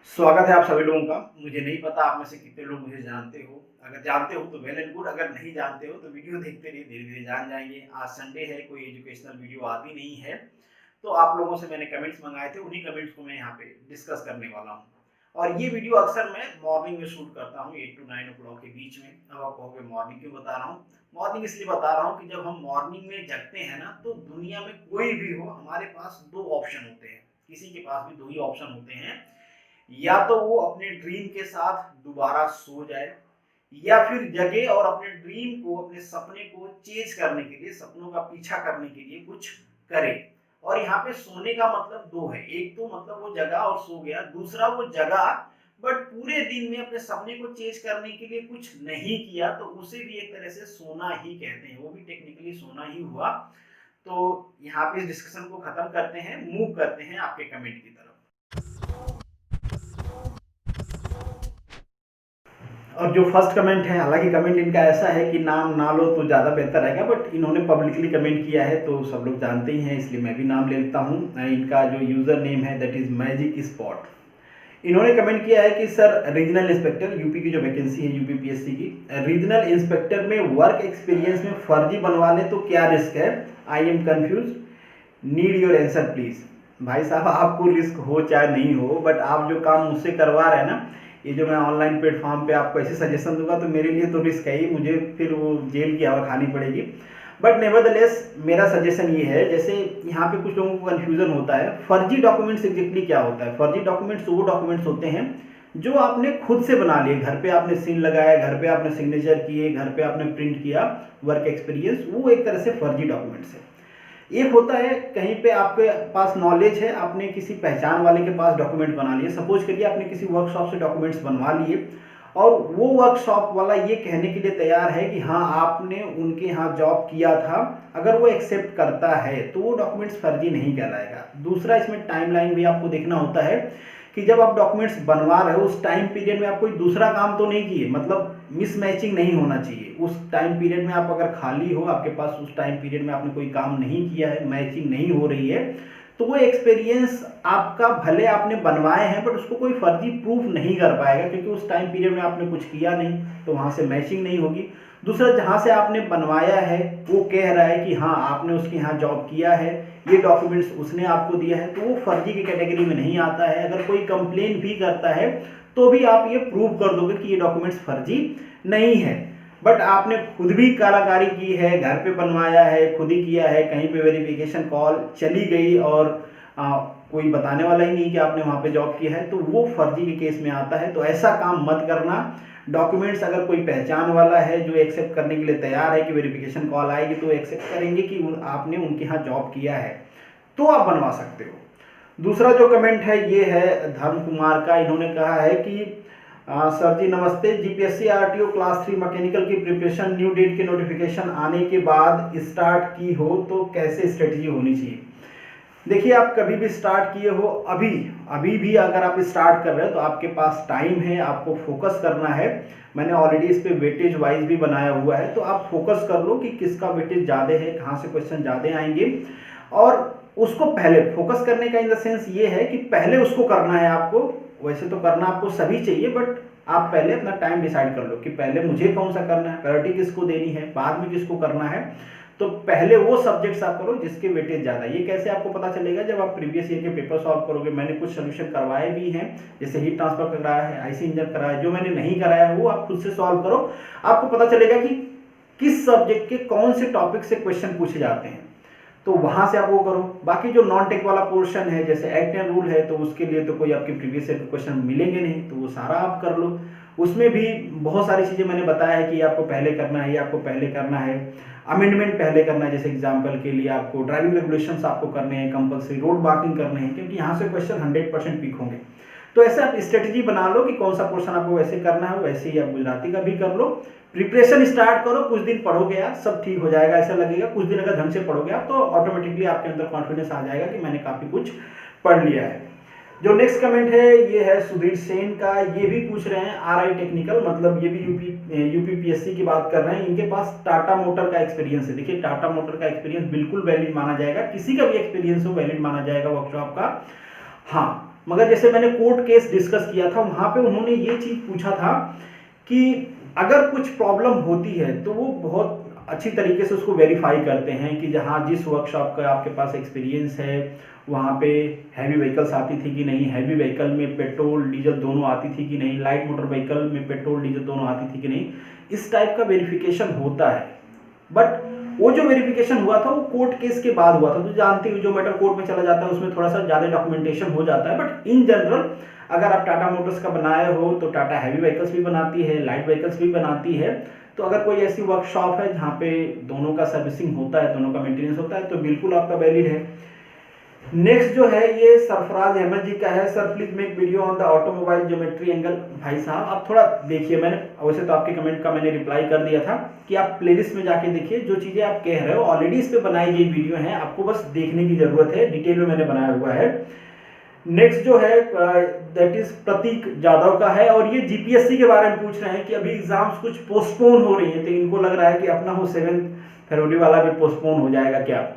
स्वागत है आप सभी लोगों का। मुझे नहीं पता आप में से कितने लोग मुझे जानते हो। अगर जानते हो तो वेल एंड गुड, अगर नहीं जानते हो तो वीडियो देखते रहिए, धीरे-धीरे जान जाएँगे। आज संडे है, कोई एजुकेशनल वीडियो आती नहीं है, तो आप लोगों से मैंने कमेंट्स मँगाए थे, उन्हीं कमेंट्स को मैं यहाँ पे डिस्कस करने वाला हूँ। और ये वीडियो अक्सर मैं मॉर्निंग में शूट करता हूँ 8 टू 9 ओ क्लॉक के बीच में। अब आप कहोगे मॉर्निंग क्यों बता रहा हूँ? मॉर्निंग इसलिए बता रहा हूँ कि जब हम मॉर्निंग में जगते हैं ना, तो दुनिया में कोई भी हो, हमारे पास 2 ऑप्शन होते हैं। किसी के पास भी 2 ही ऑप्शन होते हैं, या तो वो अपने ड्रीम के साथ दोबारा सो जाए, या फिर जगे और अपने ड्रीम को, अपने सपने को चेज करने के लिए, सपनों का पीछा करने के लिए कुछ करे। और यहाँ पे सोने का मतलब दो है, एक तो मतलब वो जगा और सो गया, दूसरा वो जगा बट पूरे दिन में अपने सपने को चेज करने के लिए कुछ नहीं किया, तो उसे भी एक तरह से सोना ही कहते हैं, वो भी टेक्निकली सोना ही हुआ। तो यहाँ पे इस डिस्कशन को खत्म करते हैं, मूव करते हैं आपके कमेंट की तरफ। और जो फर्स्ट कमेंट है, हालांकि कमेंट इनका ऐसा है कि नाम ना लो तो ज़्यादा बेहतर रहेगा, बट इन्होंने पब्लिकली कमेंट किया है तो सब लोग जानते ही हैं, इसलिए मैं भी नाम ले लेता हूँ। इनका जो यूज़र नेम है दैट इज़ मैजिक स्पॉट। इन्होंने कमेंट किया है कि सर, रीजनल इंस्पेक्टर यूपी की जो वैकेंसी है यूपी पीएससी की, रीजनल इंस्पेक्टर में वर्क एक्सपीरियंस में फर्जी बनवा ले तो क्या रिस्क है? I am confuse, need your answer please. भाई साहब, आपको रिस्क हो चाहे नहीं हो, बट आप जो काम मुझसे करवा रहे हैं ना, ये जो मैं ऑनलाइन प्लेटफॉर्म पे आपको ऐसे सजेशन दूंगा तो मेरे लिए तो रिस्क है ही, मुझे फिर वो जेल की हवा खानी पड़ेगी। बट नेवरदलेस मेरा सजेशन ये है, जैसे यहाँ पे कुछ लोगों को कन्फ्यूजन होता है, फर्जी डॉक्यूमेंट्स एग्जैक्टली क्या होता है? फर्जी डॉक्यूमेंट्स वो डॉक्यूमेंट्स होते हैं जो आपने खुद से बना लिए, घर पे आपने सील लगाया, घर पे आपने सिग्नेचर किए, घर पे आपने प्रिंट किया, वर्क एक्सपीरियंस, वो एक तरह से फर्जी डॉक्यूमेंट्स है। एक होता है कहीं पे आपके पास नॉलेज है, आपने किसी पहचान वाले के पास डॉक्यूमेंट बना लिए, सपोज करिए आपने किसी वर्कशॉप से डॉक्यूमेंट्स बनवा लिए और वो वर्कशॉप वाला ये कहने के लिए तैयार है कि हाँ आपने उनके यहाँ जॉब किया था, अगर वो एक्सेप्ट करता है तो वो डॉक्यूमेंट्स फर्जी नहीं कहलाएगा। दूसरा, इसमें टाइमलाइन भी आपको देखना होता है कि जब आप डॉक्यूमेंट्स बनवा रहे हो उस टाइम पीरियड में आप कोई दूसरा काम तो नहीं किए, मतलब मिसमैचिंग नहीं होना चाहिए। उस टाइम पीरियड में आप अगर खाली हो, आपके पास उस टाइम पीरियड में आपने कोई काम नहीं किया है, मैचिंग नहीं हो रही है, तो वो एक्सपीरियंस आपका भले आपने बनवाए हैं बट उसको कोई फर्जी प्रूफ नहीं कर पाएगा, क्योंकि उस टाइम पीरियड में आपने कुछ किया नहीं, तो वहाँ से मैचिंग नहीं होगी। दूसरा, जहाँ से आपने बनवाया है वो कह रहा है कि हाँ आपने उसके यहाँ जॉब किया है, ये डॉक्यूमेंट्स उसने आपको दिया है, तो वो फर्जी की कैटेगरी में नहीं आता है। अगर कोई कंप्लेन भी करता है तो भी आप ये प्रूव कर दोगे कि ये डॉक्यूमेंट्स फर्जी नहीं है। बट आपने खुद भी कलाकारी की है, घर पे बनवाया है, खुद ही किया है, कहीं पे वेरिफिकेशन कॉल चली गई और कोई बताने वाला ही नहीं कि आपने वहाँ पे जॉब किया है, तो वो फर्जी के केस में आता है। तो ऐसा काम मत करना। डॉक्यूमेंट्स अगर कोई पहचान वाला है जो एक्सेप्ट करने के लिए तैयार है कि वेरिफिकेशन कॉल आएगी तो एक्सेप्ट करेंगे कि आपने उनके यहाँ जॉब किया है, तो आप बनवा सकते हो। दूसरा जो कमेंट है ये है धर्म कुमार का। इन्होंने कहा है कि सर जी नमस्ते, जीपीएससी आरटीओ क्लास 3 मैकेनिकल की प्रिपरेशन न्यू डेट के नोटिफिकेशन आने के बाद स्टार्ट की हो तो कैसे स्ट्रेटजी होनी चाहिए? देखिए, आप कभी भी स्टार्ट किए हो, अभी भी अगर आप स्टार्ट कर रहे हो तो आपके पास टाइम है, आपको फोकस करना है। मैंने ऑलरेडी इस पे वेटेज वाइज भी बनाया हुआ है, तो आप फोकस कर लो कि किसका वेटेज ज़्यादा है, कहाँ से क्वेश्चन ज़्यादा आएंगे, और उसको पहले फोकस करने का इन द सेंस ये है कि पहले उसको करना है आपको। वैसे तो करना आपको सभी चाहिए, बट आप पहले अपना टाइम डिसाइड कर लो कि पहले मुझे कौन सा करना है, प्रायोरिटी किसको देनी है, बाद में किसको करना है। तो पहले वो सब्जेक्ट्स आप करो जिसके वेटेज ज़्यादा है। ये कैसे आपको पता चलेगा? जब आप प्रीवियस ईयर के पेपर सॉल्व करोगे। मैंने कुछ सोल्यूशन करवाए भी हैं, जैसे हीट ट्रांसफर कराया है, आईसी इंजन कराया है। जो मैंने नहीं कराया है वो आप खुद से सॉल्व करो, आपको पता चलेगा कि किस सब्जेक्ट के कौन से टॉपिक से क्वेश्चन पूछे जाते हैं, तो वहां से आप वो करो। बाकी जो नॉन टेक वाला पोर्शन है, जैसे एक्ट एंड रूल है, तो उसके लिए तो कोई आपके प्रीवियस ईयर के क्वेश्चन मिलेंगे नहीं, तो वो सारा आप कर लो। उसमें भी बहुत सारी चीज़ें मैंने बताया है कि आपको पहले करना है, ये आपको पहले करना है, अमेंडमेंट पहले करना है। जैसे एग्जांपल के लिए आपको ड्राइविंग रेगुलेशंस आपको करने हैं, कंपलसरी रोड मार्किंग करने हैं, क्योंकि यहाँ से क्वेश्चन 100% पिक होंगे। तो ऐसे आप स्ट्रेटजी बना लो कि कौन सा पोर्शन आपको वैसे करना है, वैसे ही आप गुजराती का भी कर लो। प्रिपरेशन स्टार्ट करो, कुछ दिन पढ़ोगे यार सब ठीक हो जाएगा, ऐसा लगेगा। कुछ दिन अगर ढंग से पढ़ोगे आप तो ऑटोमेटिकली आपके अंदर कॉन्फिडेंस आ जाएगा कि मैंने काफ़ी कुछ पढ़ लिया है। जो नेक्स्ट कमेंट है ये है सुधीर सेन का। ये भी पूछ रहे हैं आरआई टेक्निकल, मतलब ये भी यूपी पीएससी की बात कर रहे हैं। इनके पास टाटा मोटर का एक्सपीरियंस है। देखिए, टाटा मोटर का एक्सपीरियंस बिल्कुल वैलिड माना जाएगा, किसी का भी एक्सपीरियंस हो वैलिड माना जाएगा वर्कशॉप का। हाँ, मगर जैसे मैंने कोर्ट केस डिस्कस किया था, वहाँ पे उन्होंने ये चीज़ पूछा था कि अगर कुछ प्रॉब्लम होती है तो वो बहुत अच्छी तरीके से उसको वेरीफाई करते हैं कि जहाँ जिस वर्कशॉप का आपके पास एक्सपीरियंस है वहाँ पे हैवी व्हीकल्स आती थी कि नहीं, हैवी व्हीकल में पेट्रोल डीजल दोनों आती थी कि नहीं, लाइट मोटर व्हीकल में पेट्रोल डीजल दोनों आती थी कि नहीं, इस टाइप का वेरिफिकेशन होता है। बट वो जो वेरिफिकेशन हुआ था वो कोर्ट केस के बाद हुआ था, तो जानते हो जो मैटर कोर्ट में चला जाता है उसमें थोड़ा सा ज़्यादा डॉक्यूमेंटेशन हो जाता है। बट इन जनरल अगर आप टाटा मोटर्स का बनाए हो तो टाटा हैवी व्हीकल्स भी बनाती है, लाइट व्हीकल्स भी बनाती है। तो अगर कोई ऐसी वर्कशॉप है जहाँ पे दोनों का सर्विसिंग होता है, दोनों का मेंटेनेंस होता है, तो बिल्कुल आपका वैलिड है। नेक्स्ट जो है ये सरफराज अहमद जी का है, sir please make video on the automobile geometry angle. भाई साहब आप थोड़ा देखिए, मैंने वैसे तो आपके कमेंट का मैंने रिप्लाई कर दिया था कि आप प्लेलिस्ट में जाके देखिए, जो चीज़ें आप कह रहे हो ऑलरेडी इस पे बनाई गई वीडियो है, आपको बस देखने की जरूरत है, डिटेल में मैंने बनाया हुआ है। नेक्स्ट जो है दैट इज प्रतीक जादव का है, और ये जीपीएससी के बारे में पूछ रहे हैं कि अभी एग्जाम्स कुछ पोस्टपोन हो रही हैं, तो इनको लग रहा है कि अपना वो 7 फरवरी वाला भी पोस्टपोन हो जाएगा क्या।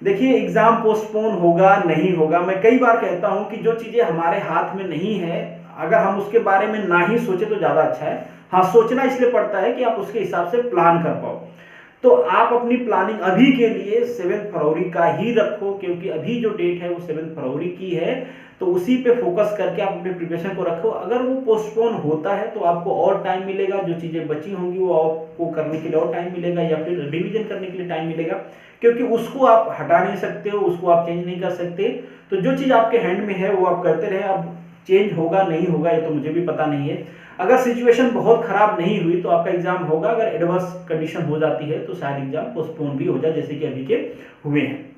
देखिए एग्जाम पोस्टपोन होगा नहीं होगा, मैं कई बार कहता हूं कि जो चीजें हमारे हाथ में नहीं है अगर हम उसके बारे में ना ही सोचे तो ज्यादा अच्छा है। हाँ, सोचना इसलिए पड़ता है कि आप उसके हिसाब से प्लान कर पाओ। तो आप अपनी प्लानिंग अभी के लिए 7 फरवरी का ही रखो, क्योंकि अभी जो डेट है वो 7 फरवरी की है, तो उसी पे फोकस करके आप अपने प्रिपरेशन को रखो। अगर वो पोस्टपोन होता है तो आपको और टाइम मिलेगा, जो चीजें बची होंगी वो आपको करने के लिए और टाइम मिलेगा, या फिर रिवीजन करने के लिए टाइम मिलेगा, क्योंकि उसको आप हटा नहीं सकते हो, उसको आप चेंज नहीं कर सकते। तो जो चीज आपके हैंड में है वो आप करते रहे। अब चेंज होगा नहीं होगा ये तो मुझे भी पता नहीं है। अगर सिचुएशन बहुत खराब नहीं हुई तो आपका एग्जाम होगा, अगर एडवर्स कंडीशन हो जाती है तो शायद एग्जाम पोस्टपोन भी हो जाए, जैसे कि अभी के हुए हैं।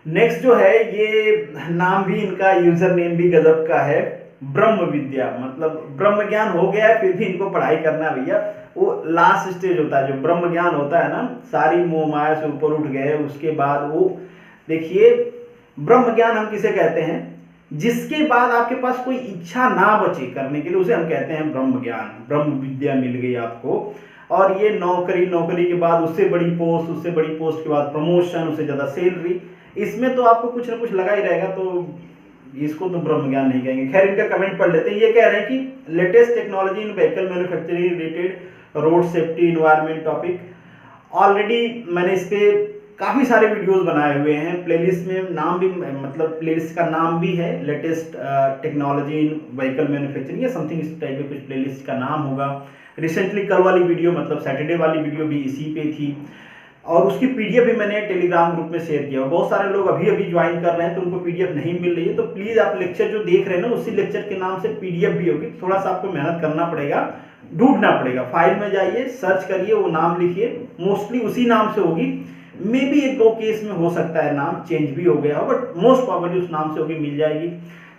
नेक्स्ट जो है ये नाम भी इनका, यूजर नेम भी गजब का है, ब्रह्म विद्या, मतलब ब्रह्म ज्ञान हो गया है फिर भी इनको पढ़ाई करना भैया। वो लास्ट स्टेज होता है जो ब्रह्म ज्ञान होता है ना, सारी मोह माया से ऊपर उठ गए उसके बाद वो, देखिए ब्रह्म ज्ञान हम किसे कहते हैं, जिसके बाद आपके पास कोई इच्छा ना बचे करने के लिए, उसे हम कहते हैं ब्रह्म ज्ञान। ब्रह्म विद्या मिल गई आपको, और ये नौकरी, नौकरी के बाद उससे बड़ी पोस्ट, उससे बड़ी पोस्ट के बाद प्रमोशन, उससे ज्यादा सैलरी, इसमें तो आपको कुछ ना कुछ लगा ही रहेगा, तो इसको तो ब्रह्म ज्ञान नहीं कहेंगे। खैर इनका कमेंट पढ़ लेते हैं। ये कह रहे हैं कि latest technology in vehicle manufacturing related road safety environment topic. Already मैंने इस पे काफ़ी सारे वीडियोस बनाए हुए हैं, प्लेलिस्ट में नाम भी, मतलब प्लेलिस्ट का नाम भी है latest technology in vehicle manufacturing या समथिंग इस टाइप के कुछ प्लेलिस्ट का नाम होगा। रिसेंटली कल वाली वीडियो, मतलब सैटरडे वाली वीडियो भी इसी पे थी, और उसकी पीडीएफ भी मैंने टेलीग्राम ग्रुप में शेयर किया। बहुत सारे लोग अभी अभी ज्वाइन कर रहे हैं तो उनको पीडीएफ नहीं मिल रही है, तो प्लीज़ आप लेक्चर जो देख रहे हैं ना उसी लेक्चर के नाम से पीडीएफ भी होगी, थोड़ा सा आपको मेहनत करना पड़ेगा, ढूंढना पड़ेगा। फाइल में जाइए, सर्च करिए, वो नाम लिखिए, मोस्टली उसी नाम से होगी। मे बी 1-2 केस में हो सकता है नाम चेंज भी हो गया हो, बट मोस्ट प्रॉबली उस नाम से होगी, मिल जाएगी।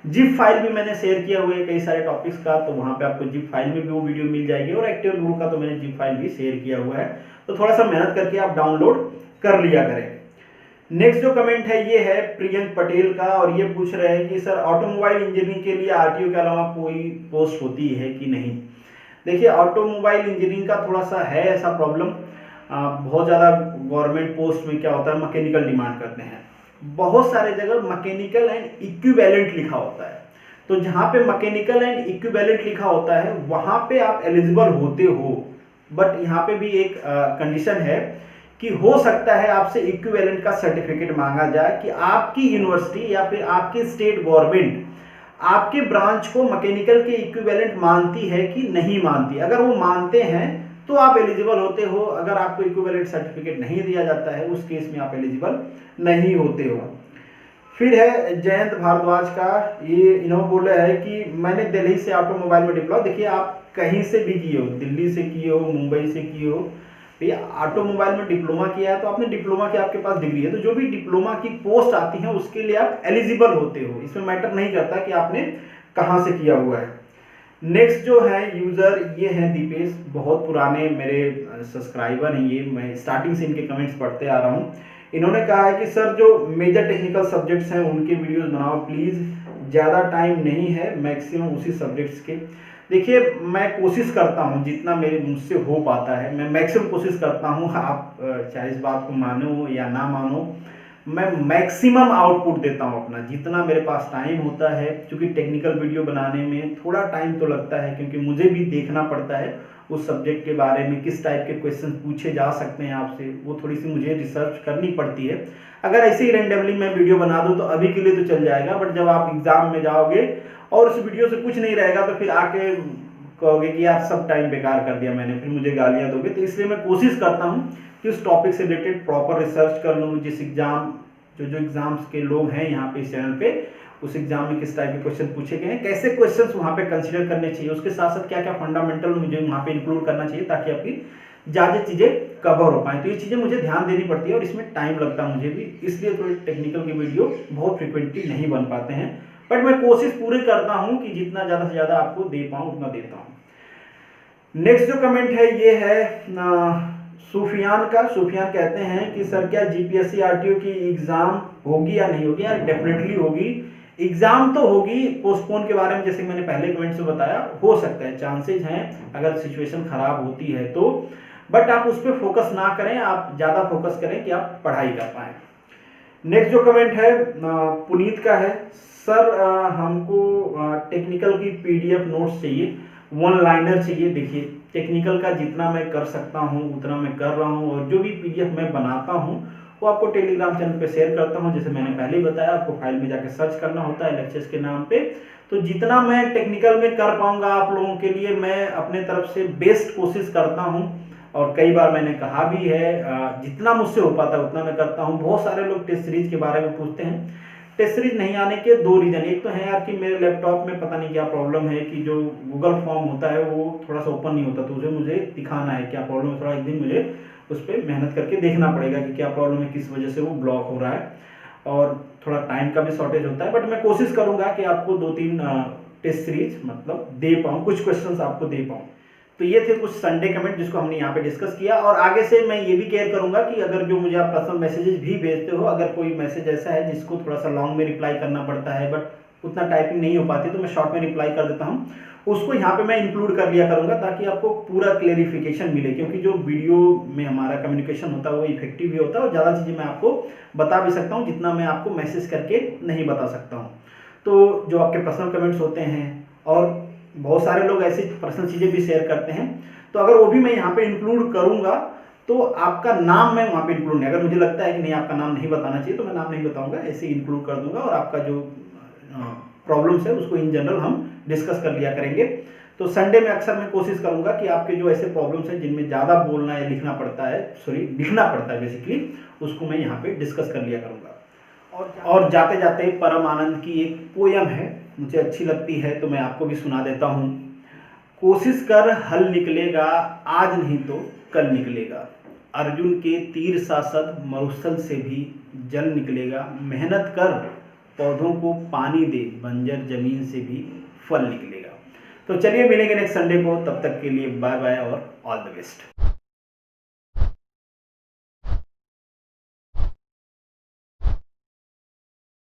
जिप फाइल भी मैंने शेयर किया हुआ है कई सारे टॉपिक्स का, तो वहाँ पे आपको जिप फाइल में भी वो वीडियो मिल जाएगी, और एक्टिव गुरु का तो मैंने जिप फाइल भी शेयर किया हुआ है, तो थोड़ा सा मेहनत करके आप डाउनलोड कर लिया करें। नेक्स्ट जो कमेंट है ये है प्रियंक पटेल का, और ये पूछ रहे हैं कि सर ऑटोमोबाइल इंजीनियरिंग के लिए आरटीओ के अलावा कोई पोस्ट होती है कि नहीं। देखिए ऑटोमोबाइल इंजीनियरिंग का थोड़ा सा है ऐसा प्रॉब्लम, बहुत ज़्यादा गवर्नमेंट पोस्ट में क्या होता है, मैकेनिकल डिमांड करते हैं। बहुत सारे जगह मैकेनिकल एंड इक्विवेलेंट लिखा होता है, तो जहाँ पे मैकेनिकल एंड इक्विवेलेंट लिखा होता है वहाँ पे आप एलिजिबल होते हो। बट यहाँ पे भी एक कंडीशन है कि हो सकता है आपसे इक्विवेलेंट का सर्टिफिकेट मांगा जाए कि आपकी यूनिवर्सिटी या फिर आपकी स्टेट गवर्नमेंट आपके ब्रांच को मैकेनिकल के इक्विवेलेंट मानती है कि नहीं मानती। अगर वो मानते हैं तो आप एलिजिबल होते हो, अगर आपको इक्विवेलेंट सर्टिफिकेट नहीं दिया जाता है उस केस में आप एलिजिबल नहीं होते हो। फिर है जयंत भारद्वाज का, ये इन्होंने बोला है कि मैंने दिल्ली से ऑटोमोबाइल में डिप्लोमा। देखिए आप कहीं से भी किए हो, दिल्ली से किए हो, मुंबई से किए हो, भैया ऑटोमोबाइल में डिप्लोमा किया है तो आपने डिप्लोमा की आपके पास डिग्री है, तो जो भी डिप्लोमा की पोस्ट आती है उसके लिए आप एलिजिबल होते हो। इसमें मैटर नहीं करता कि आपने कहाँ से किया हुआ है। नेक्स्ट जो है यूजर ये है दीपेश, बहुत पुराने मेरे सब्सक्राइबर हैं ये, मैं स्टार्टिंग से इनके कमेंट्स पढ़ते आ रहा हूँ। इन्होंने कहा है कि सर जो मेजर टेक्निकल सब्जेक्ट्स हैं उनके वीडियोस बनाओ प्लीज़, ज़्यादा टाइम नहीं है, मैक्सिमम उसी सब्जेक्ट्स के। देखिए मैं कोशिश करता हूँ जितना मेरे मुझसे हो पाता है, मैं मैक्सिमम कोशिश करता हूँ, आप चाहे इस बात को मानो या ना मानो, मैं मैक्सिमम आउटपुट देता हूँ अपना, जितना मेरे पास टाइम होता है। क्योंकि टेक्निकल वीडियो बनाने में थोड़ा टाइम तो लगता है, क्योंकि मुझे भी देखना पड़ता है उस सब्जेक्ट के बारे में, किस टाइप के क्वेश्चन पूछे जा सकते हैं आपसे, वो थोड़ी सी मुझे रिसर्च करनी पड़ती है। अगर ऐसे ही रेंडमली मैं वीडियो बना दूँ तो अभी के लिए तो चल जाएगा, बट जब आप एग्जाम में जाओगे और उस वीडियो से कुछ नहीं रहेगा तो फिर आके कहोगे कि यार सब टाइम बेकार कर दिया मैंने, फिर मुझे गालियाँ दोगे। तो इसलिए मैं कोशिश करता हूँ कि उस टॉपिक से रिलेटेड प्रॉपर रिसर्च कर लूँ, जिस एग्जाम जो एग्जाम्स के लोग हैं यहाँ पे इस चैनल पे, उस एग्जाम में किस टाइप के क्वेश्चन पूछे गए हैं, कैसे क्वेश्चंस वहाँ पे कंसीडर करने चाहिए, उसके साथ साथ क्या क्या फंडामेंटल मुझे वहाँ पे इंक्लूड करना चाहिए, ताकि आपकी ज़्यादा चीज़ें कवर हो पाएँ। तो ये चीज़ें मुझे ध्यान देनी पड़ती है और इसमें टाइम लगता है मुझे भी, इसलिए थोड़ी टेक्निकल की वीडियो बहुत फ्रिक्वेंटली नहीं बन पाते हैं। बट मैं कोशिश पूरी करता हूँ कि जितना ज़्यादा से ज़्यादा आपको दे पाऊँ उतना देता हूँ। नेक्स्ट जो कमेंट है ये है सूफियान का। सूफियान कहते हैं कि सर क्या जीपीएससी आरटीओ की एग्जाम होगी या नहीं होगी? यार डेफिनेटली होगी, एग्जाम तो होगी। पोस्टपोन के बारे में जैसे मैंने पहले कमेंट से बताया, हो सकता है, चांसेस हैं अगर सिचुएशन खराब होती है तो, बट आप उस पर फोकस ना करें, आप ज़्यादा फोकस करें कि आप पढ़ाई कर पाएँ। नेक्स्ट जो कमेंट है पुनीत का है, सर हमको टेक्निकल की पीडीएफ नोट्स चाहिए, वन लाइनर चाहिए। देखिए टेक्निकल का जितना मैं कर सकता हूँ उतना मैं कर रहा हूँ, और जो भी पीडीएफ मैं बनाता हूँ वो आपको टेलीग्राम चैनल पे शेयर करता हूँ। जैसे मैंने पहले ही बताया, आपको फाइल में जाकर सर्च करना होता है लेक्चर्स के नाम पे। तो जितना मैं टेक्निकल में कर पाऊंगा आप लोगों के लिए, मैं अपने तरफ से बेस्ट कोशिश करता हूँ। और कई बार मैंने कहा भी है, जितना मुझसे हो पाता है उतना मैं करता हूँ। बहुत सारे लोग टेस्ट सीरीज के बारे में पूछते हैं। टेस्ट सीरीज नहीं आने के दो रीजन, एक तो है यार कि मेरे लैपटॉप में पता नहीं क्या प्रॉब्लम है कि जो गूगल फॉर्म होता है वो थोड़ा सा ओपन नहीं होता, तो उसे मुझे दिखाना है क्या प्रॉब्लम है। थोड़ा एक दिन मुझे उस पर मेहनत करके देखना पड़ेगा कि क्या प्रॉब्लम है, किस वजह से वो ब्लॉक हो रहा है, और थोड़ा टाइम का भी शॉर्टेज होता है। बट मैं कोशिश करूंगा कि आपको 2-3 टेस्ट सीरीज मतलब दे पाऊँ, कुछ क्वेश्चन आपको दे पाऊँ। तो ये थे कुछ संडे कमेंट जिसको हमने यहाँ पे डिस्कस किया। और आगे से मैं ये भी केयर करूंगा कि अगर जो मुझे आप पर्सनल मैसेजेस भी भेजते हो, अगर कोई मैसेज ऐसा है जिसको थोड़ा सा लॉन्ग में रिप्लाई करना पड़ता है बट उतना टाइपिंग नहीं हो पाती, तो मैं शॉर्ट में रिप्लाई कर देता हूँ, उसको यहाँ पे मैं इंक्लूड कर लिया करूंगा ताकि आपको पूरा क्लेरिफिकेशन मिले। क्योंकि जो वीडियो में हमारा कम्युनिकेशन होता है वो इफेक्टिव भी होता है, और ज़्यादा चीज़ें मैं आपको बता भी सकता हूँ जितना मैं आपको मैसेज करके नहीं बता सकता हूँ। तो जो आपके पर्सनल कमेंट्स होते हैं, और बहुत सारे लोग ऐसी पर्सनल चीज़ें भी शेयर करते हैं, तो अगर वो भी मैं यहाँ पे इंक्लूड करूँगा तो आपका नाम मैं वहाँ पे इंक्लूड नहीं, अगर मुझे लगता है कि नहीं आपका नाम नहीं बताना चाहिए तो मैं नाम नहीं बताऊँगा, ऐसे इंक्लूड कर दूंगा। और आपका जो प्रॉब्लम्स है उसको इन जनरल हम डिस्कस कर लिया करेंगे। तो संडे में अक्सर मैं कोशिश करूँगा कि आपके जो ऐसे प्रॉब्लम्स हैं जिनमें ज़्यादा बोलना या लिखना पड़ता है, लिखना पड़ता है बेसिकली, उसको मैं यहाँ पे डिस्कस कर लिया करूँगा। और जाते जाते परमानंद की एक पोयम है, मुझे अच्छी लगती है तो मैं आपको भी सुना देता हूँ। कोशिश कर हल निकलेगा, आज नहीं तो कल निकलेगा। अर्जुन के तीर सांसद मरुस्थल से भी जल निकलेगा। मेहनत कर पौधों को पानी दे, बंजर जमीन से भी फल निकलेगा। तो चलिए मिलेंगे नेक्स्ट संडे को, तब तक के लिए बाय बाय और ऑल द बेस्ट।